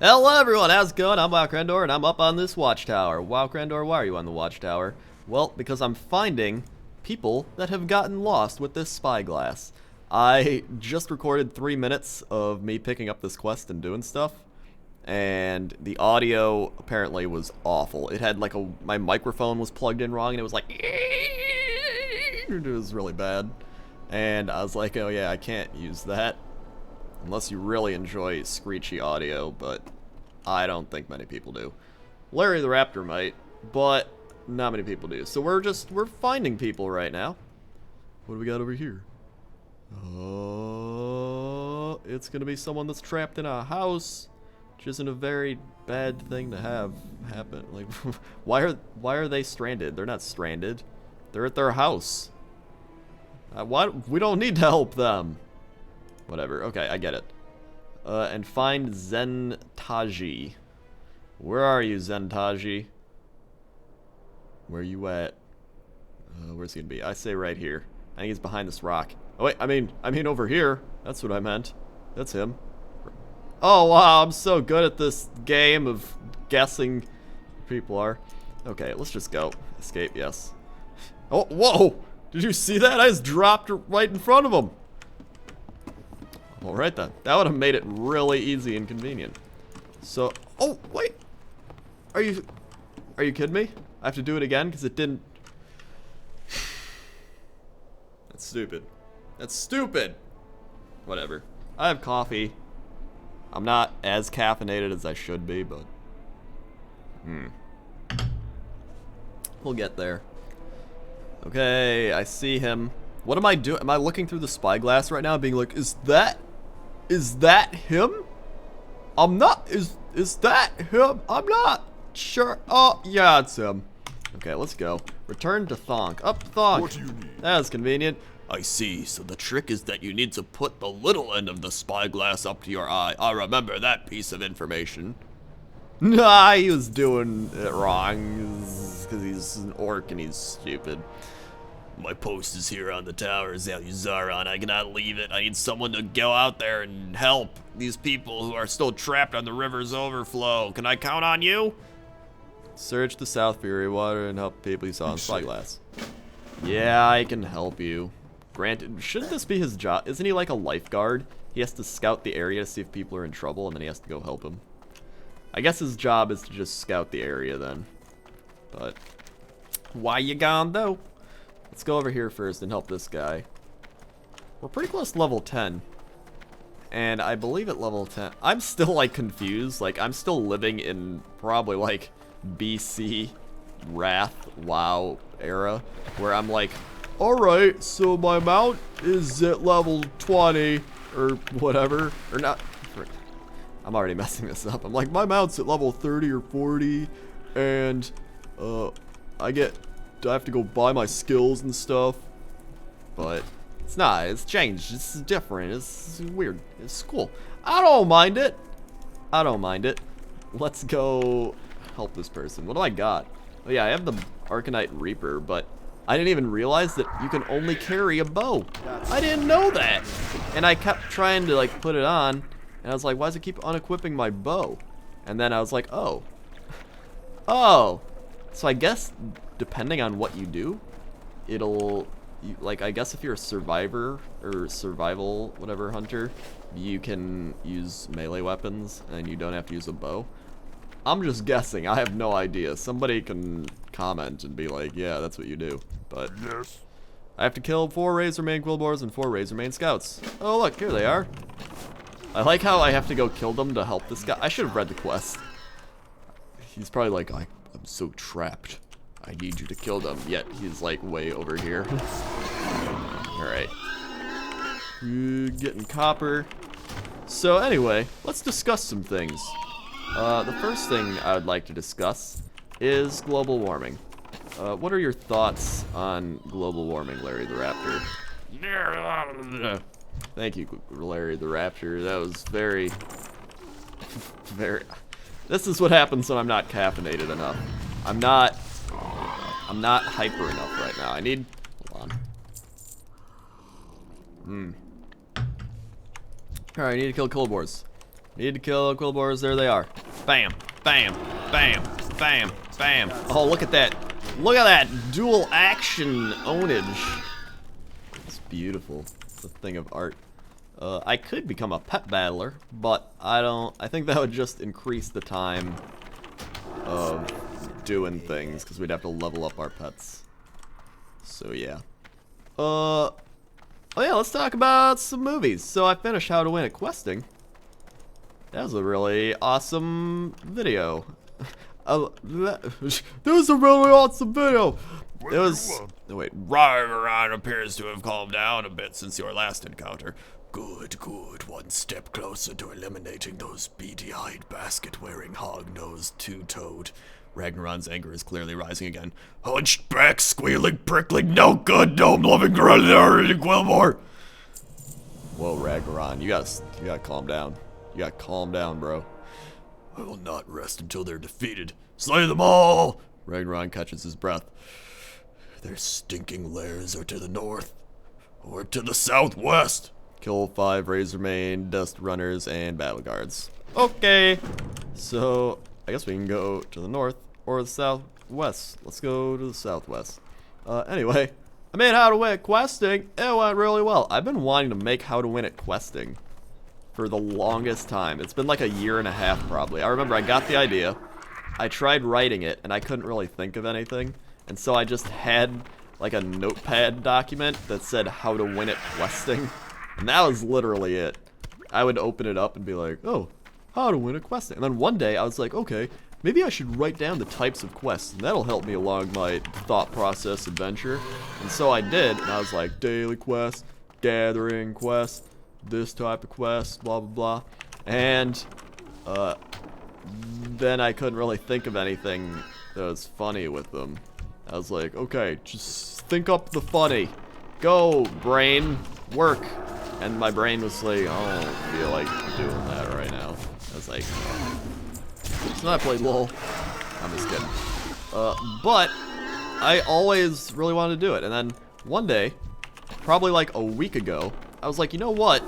Hello everyone, how's it going? I'm Wowcrendor and I'm up on this watchtower. Wowcrendor, why are you on the watchtower? Well, because I'm finding people that have gotten lost with this spyglass. I just recorded 3 minutes of me picking up this quest and doing stuff, and the audio apparently was awful. It had like my microphone was plugged in wrong and it was like it was really bad. And I was like, oh yeah, I can't use that. Unless you really enjoy screechy audio, but I don't think many people do. Larry the Raptor might, but not many people do. So we're finding people right now. What do we got over here? Oh, it's gonna be someone that's trapped in a house, which isn't a very bad thing to have happen. Like, why are they stranded? They're not stranded. They're at their house. We don't need to help them. Whatever. Okay, I get it. And find Zentaji. Where are you, Zentaji? Where you at? Where's he gonna be? I say right here. I think he's behind this rock. Oh wait, I mean over here. That's what I meant. That's him. Oh wow, I'm so good at this game of guessing where people are. Okay, let's just go. Escape, yes. Oh, whoa! Did you see that? I just dropped right in front of him. Alright then. That would have made it really easy and convenient. So, oh, wait. Are you kidding me? I have to do it again because it didn't. That's stupid. That's stupid. Whatever. I have coffee. I'm not as caffeinated as I should be, but we'll get there. Okay, I see him. What am I doing? Am I looking through the spyglass right now being like, is that him? I'm not. Is that him? I'm not sure. Oh, yeah, it's him. Okay, let's go. Return to Thonk. Up Thonk. What do you need? That is convenient. I see. So the trick is that you need to put the little end of the spyglass up to your eye. I remember that piece of information. Nah, he was doing it wrong because he's an orc and he's stupid. My post is here on the tower, Zaluzaron. I cannot leave it. I need someone to go out there and help these people who are still trapped on the river's overflow. Can I count on you? Search the South Fury Water and help people you saw in Spyglass. Yeah, I can help you. Granted, shouldn't this be his job? Isn't he like a lifeguard? He has to scout the area to see if people are in trouble, and then he has to go help them. I guess his job is to just scout the area then. But why you gone though? Let's go over here first and help this guy. We're pretty close to level 10. And I believe at level 10, I'm still like confused. Like I'm still living in probably like BC Wrath WoW era where I'm like, alright, so my mount is at level 20 or whatever. Or not. I'm already messing this up. I'm like, my mount's at level 30 or 40 and I have to go buy my skills and stuff, but it's not. It's changed. It's different. It's weird. It's cool. I don't mind it. I don't mind it. Let's go help this person. What do I got? Oh yeah, I have the Arcanite Reaper, but I didn't even realize that you can only carry a bow. I didn't know that. And I kept trying to like put it on, and I was like, why does it keep unequipping my bow? And then I was like, oh. Oh. So I guess depending on what you do, like I guess if you're a survivor or survival whatever hunter, you can use melee weapons and you don't have to use a bow. I'm just guessing. I have no idea. Somebody can comment and be like, yeah, that's what you do. But yes. I have to kill 4 Razormane Quillboars and 4 Razormane Scouts. Oh look, here they are. I like how I have to go kill them to help this guy. I should have read the quest. He's probably like, I'm so trapped. I need you to kill them. Yet he's like way over here. Alright. Getting copper. So anyway, let's discuss some things. The first thing I would like to discuss is global warming. What are your thoughts on global warming, Larry the Raptor? Thank you, Larry the Raptor. That was very... This is what happens when I'm not caffeinated enough. I'm not hyper enough right now. I need... Hold on. Alright, I need to kill Quillboars. Need to kill Quillboars. There they are. Bam, bam, bam, bam, bam. Oh, look at that. Look at that dual action ownage. It's beautiful. It's a thing of art. I could become a pet battler, but I think that would just increase the time of doing things, because we'd have to level up our pets. So yeah. Oh yeah, let's talk about some movies. So I finished How to Win at Questing. That was a really awesome video. That was a really awesome video. It was... Oh, wait, Ryron appears to have calmed down a bit since your last encounter. Good, good. One step closer to eliminating those beady-eyed, basket-wearing, hog-nosed, two-toed. Ragnaron's anger is clearly rising again. Hunched back, squealing, prickling, no good, gnome-loving, Quillmore. Whoa, Ragnaron, you gotta calm down. You gotta calm down, bro. I will not rest until they're defeated. Slay them all! Ragnaron catches his breath. Their stinking lairs are to the north, or to the southwest. Kill 5 Razormane, Dust Runners, and Battle Guards. Okay, so I guess we can go to the north or the southwest. Let's go to the southwest. Anyway, I made How to Win at Questing. It went really well. I've been wanting to make How to Win at Questing for the longest time. It's been like a year and a half probably. I remember I got the idea, I tried writing it, and I couldn't really think of anything. And so I just had like a notepad document that said How to Win at Questing. And that was literally it. I would open it up and be like, oh, how to win a quest. And then one day I was like, okay, maybe I should write down the types of quests, and that'll help me along my thought process adventure. And so I did, and I was like, daily quest, gathering quest, this type of quest, blah, blah, blah. And then I couldn't really think of anything that was funny with them. I was like, okay, just think up the funny. Go, brain, work. And my brain was like, I don't feel like doing that right now. I was like, so I played LOL. I'm just kidding. But I always really wanted to do it. And then one day, probably like a week ago, I was like, you know what?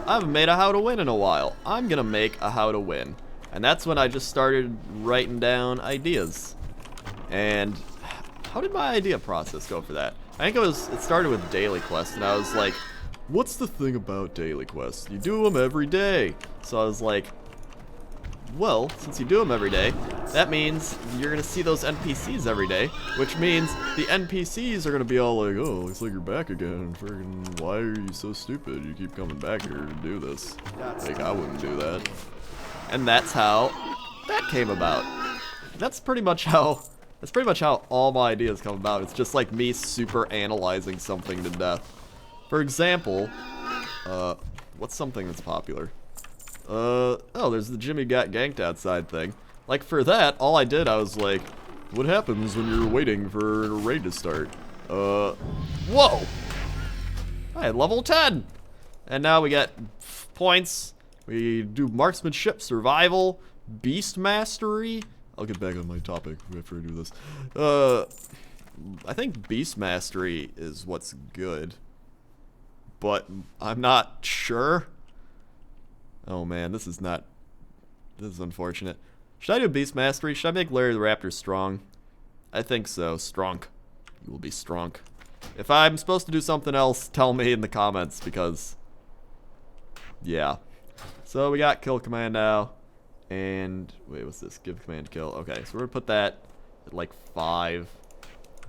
I haven't made a How to Win in a while. I'm gonna make a How to Win. And that's when I just started writing down ideas. And how did my idea process go for that? I think it started with daily quests, and I was like, what's the thing about daily quests? You do them every day. So I was like, well, since you do them every day, that means you're gonna see those NPCs every day, which means the NPCs are gonna be all like, oh, looks like you're back again. Friggin', why are you so stupid? You keep coming back here to do this. Like, I wouldn't do that. And that's how that came about. That's pretty much how all my ideas come about. It's just like me super analyzing something to death. For example, what's something that's popular? Oh, there's the Jimmy got ganked outside thing. Like for that, all I did, I was like, what happens when you're waiting for a raid to start? Whoa! I had level 10! And now we get points. We do marksmanship, survival, beast mastery. I'll get back on my topic after I do this. I think beast mastery is what's good. But I'm not sure. Oh man, this is unfortunate. Should I do Beast Mastery? Should I make Larry the Raptor strong? I think so. Strong. You will be strong. If I'm supposed to do something else, tell me in the comments, because... yeah. So we got kill command now. And... wait, what's this? Give command to kill. Okay, so we're gonna put that at like 5.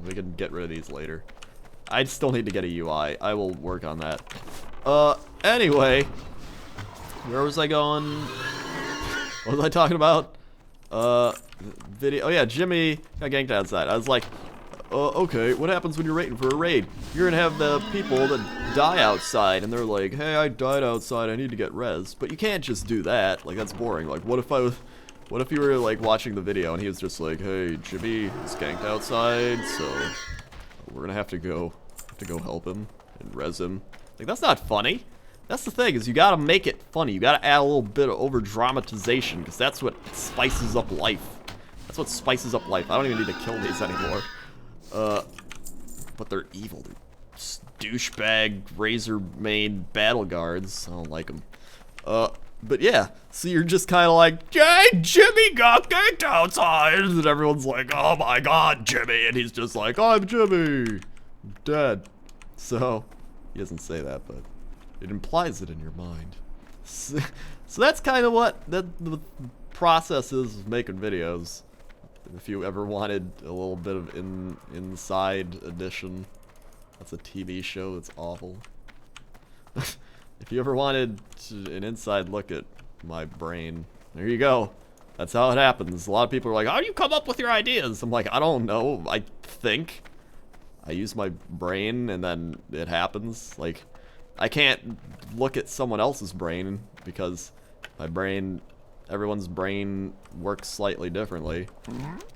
We can get rid of these later. I still need to get a UI. I will work on that. Anyway. Where was I going? What was I talking about? Video. Oh yeah, Jimmy got ganked outside. I was like, okay, what happens when you're waiting for a raid? You're gonna have the people that die outside, and they're like, hey, I died outside, I need to get res. But you can't just do that. Like, that's boring. Like, what if you were like watching the video and he was just like, hey, Jimmy is ganked outside, so we're gonna have to go help him and res him. Like, that's not funny. That's the thing, is you gotta make it funny. You gotta add a little bit of over dramatization, because that's what spices up life. That's what spices up life. I don't even need to kill these anymore. But they're evil. They're douchebag razor mane battle guards. I don't like them. But yeah, so you're just kind of like, hey, Jimmy got kicked outside, and everyone's like, oh my god, Jimmy, and he's just like, I'm Jimmy, dead. So, he doesn't say that, but it implies it in your mind. So that's kind of what the process is of making videos. If you ever wanted a little bit of inside edition, that's a TV show that's awful. If you ever wanted an inside look at my brain, there you go. That's how it happens. A lot of people are like, how do you come up with your ideas? I'm like, I don't know. I think. I use my brain and then it happens. Like, I can't look at someone else's brain because my brain, everyone's brain works slightly differently.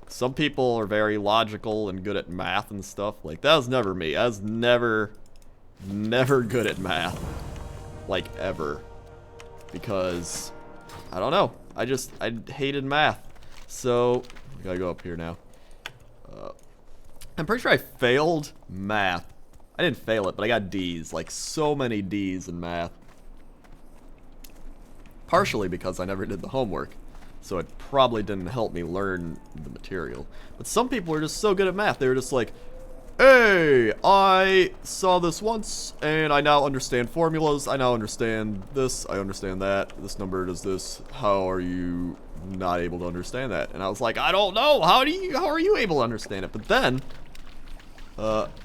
Some people are very logical and good at math and stuff. Like, that was never me. I was never good at math. Like, ever. Because, I don't know. I hated math. So, I gotta go up here now. I'm pretty sure I failed math. I didn't fail it, but I got D's. Like, so many D's in math. Partially because I never did the homework. So it probably didn't help me learn the material. But some people were just so good at math. They were just like, hey, I saw this once, and I now understand formulas. I now understand this. I understand that. This number does this. How are you not able to understand that? And I was like, I don't know. How are you able to understand it? But then,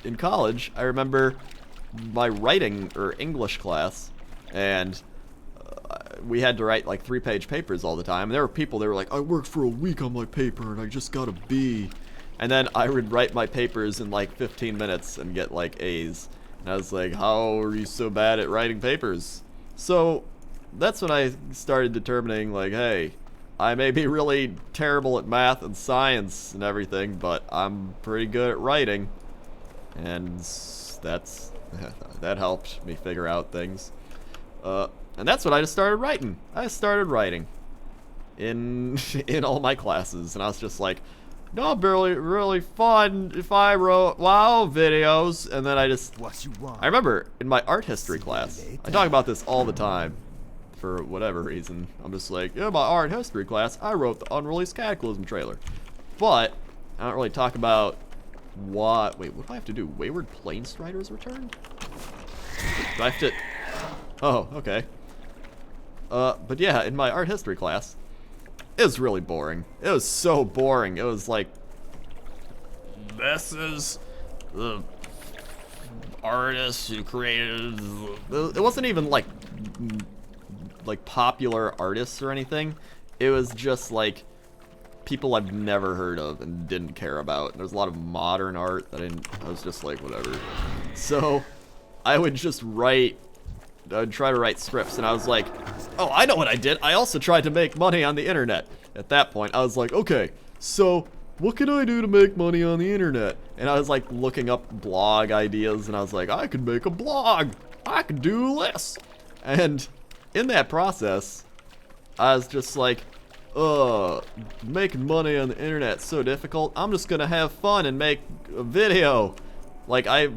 in college, I remember my writing or English class, and we had to write like 3-page papers all the time. And there were people, they were like, I worked for a week on my paper and I just got a B. And then I would write my papers in like 15 minutes and get like A's. And I was like, how are you so bad at writing papers? So that's when I started determining like, hey, I may be really terrible at math and science and everything, but I'm pretty good at writing. And that helped me figure out things. And that's what I just started writing. I started writing in all my classes, and I was just like, no, really fun if I wrote WoW videos. And then I remember in my art history class, I talk about this all the time for whatever reason. I'm just like, in my art history class, I wrote the unreleased Cataclysm trailer. But I don't really talk about what do I have to do? Wayward Planestriders returned? Do I have to? Oh, okay. But yeah, in my art history class, it was really boring. It was so boring. It was like, this is the artist who created. It wasn't even like popular artists or anything. It was just like people I've never heard of and didn't care about. There's a lot of modern art that I was just like, whatever. So I would just write. I would try to write scripts, and I was like, oh, I know what I did. I also tried to make money on the internet. At that point, I was like, okay, so what can I do to make money on the internet? And I was like looking up blog ideas, and I was like, I could make a blog. I could do this. And in that process, I was just like, making money on the internet's so difficult. I'm just gonna have fun and make a video. Like, I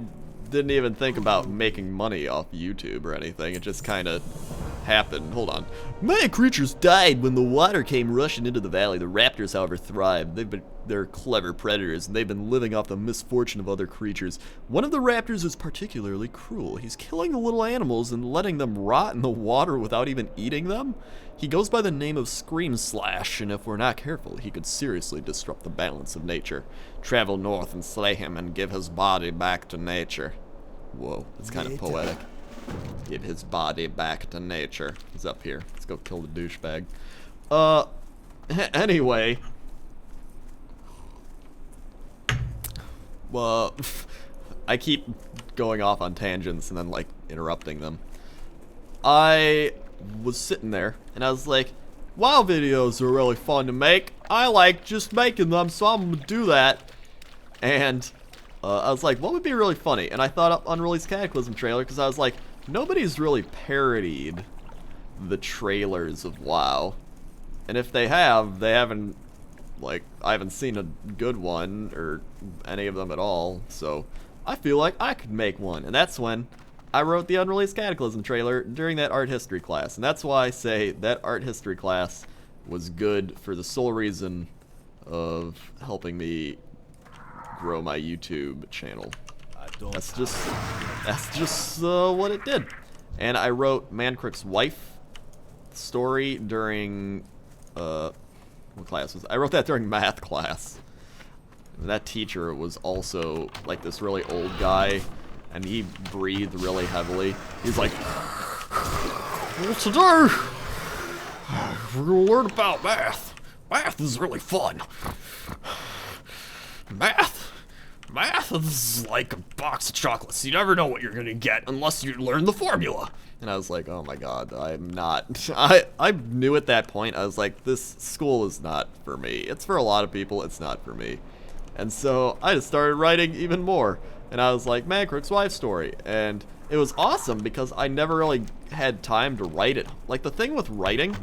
didn't even think about making money off YouTube or anything. It just kind of happened. Hold on. Many creatures died when the water came rushing into the valley. The raptors, however, thrived. They're clever predators, and they've been living off the misfortune of other creatures. One of the raptors is particularly cruel. He's killing the little animals and letting them rot in the water without even eating them. He goes by the name of Scream Slash, and if we're not careful, he could seriously disrupt the balance of nature. Travel north and slay him and give his body back to nature. Whoa, that's kind of poetic. Give his body back to nature. He's up here. Let's go kill the douchebag. Anyway. Well, I keep going off on tangents and then, like, interrupting them. I was sitting there, and I was like, WoW videos are really fun to make. I like just making them, so I'm gonna do that. And I was like, what would be really funny? And I thought up Unreleased Cataclysm trailer, because I was like, nobody's really parodied the trailers of WoW. And if they have, they haven't, like, I haven't seen a good one, or any of them at all. So I feel like I could make one. And that's when I wrote the unreleased Cataclysm trailer during that art history class. And that's why I say that art history class was good for the sole reason of helping me grow my YouTube channel. That's just what it did. And I wrote Mancrook's wife story during what class was it? I wrote that during math class. And that teacher was also like this really old guy, and he breathed really heavily. He's like, well, today we're gonna learn about math. Math is really fun. Math is like a box of chocolates. You never know what you're gonna get unless you learn the formula. And I was like, oh my god, I'm not. I knew at that point, I was like, this school is not for me. It's for a lot of people, it's not for me. And so I just started writing even more. And I was like, Mancrook's wife story. And it was awesome because I never really had time to write it. Like, the thing with writing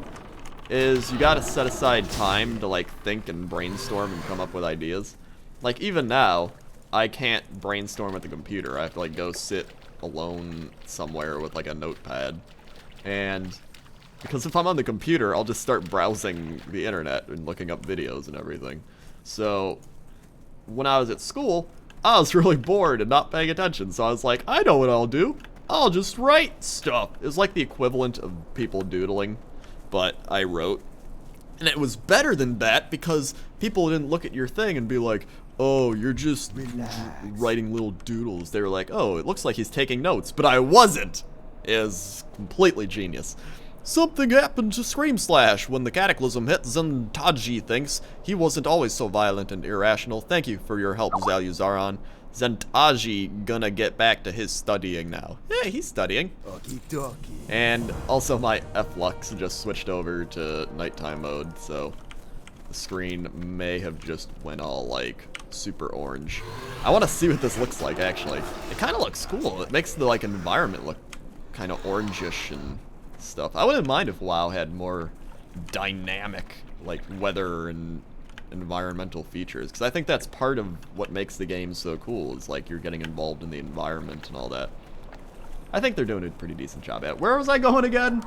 is you gotta set aside time to like think and brainstorm and come up with ideas. Like, even now, I can't brainstorm at the computer. I have to like go sit alone somewhere with like a notepad. And because if I'm on the computer, I'll just start browsing the internet and looking up videos and everything. So when I was at school, I was really bored and not paying attention. So I was like, I know what I'll do. I'll just write stuff. It was like the equivalent of people doodling, but I wrote. And it was better than that because people didn't look at your thing and be like, oh, you're just writing little doodles. They were like, oh, it looks like he's taking notes. But I wasn't. It was completely genius. Something happened to Scream Slash when the Cataclysm hit. Zentaji thinks he wasn't always so violent and irrational. Thank you for your help, Zaluzaron. Zentaji gonna get back to his studying now. Yeah, he's studying. And also my F-Lux just switched over to nighttime mode, so the screne may have just went all like super orange. I want to see what this looks like actually. It kind of looks cool. It makes the like environment look kind of orangish and stuff. I wouldn't mind if WoW had more dynamic like weather and environmental features, because I think that's part of what makes the game so cool, is like you're getting involved in the environment and all that. I think they're doing a pretty decent job at it. Where was I going again?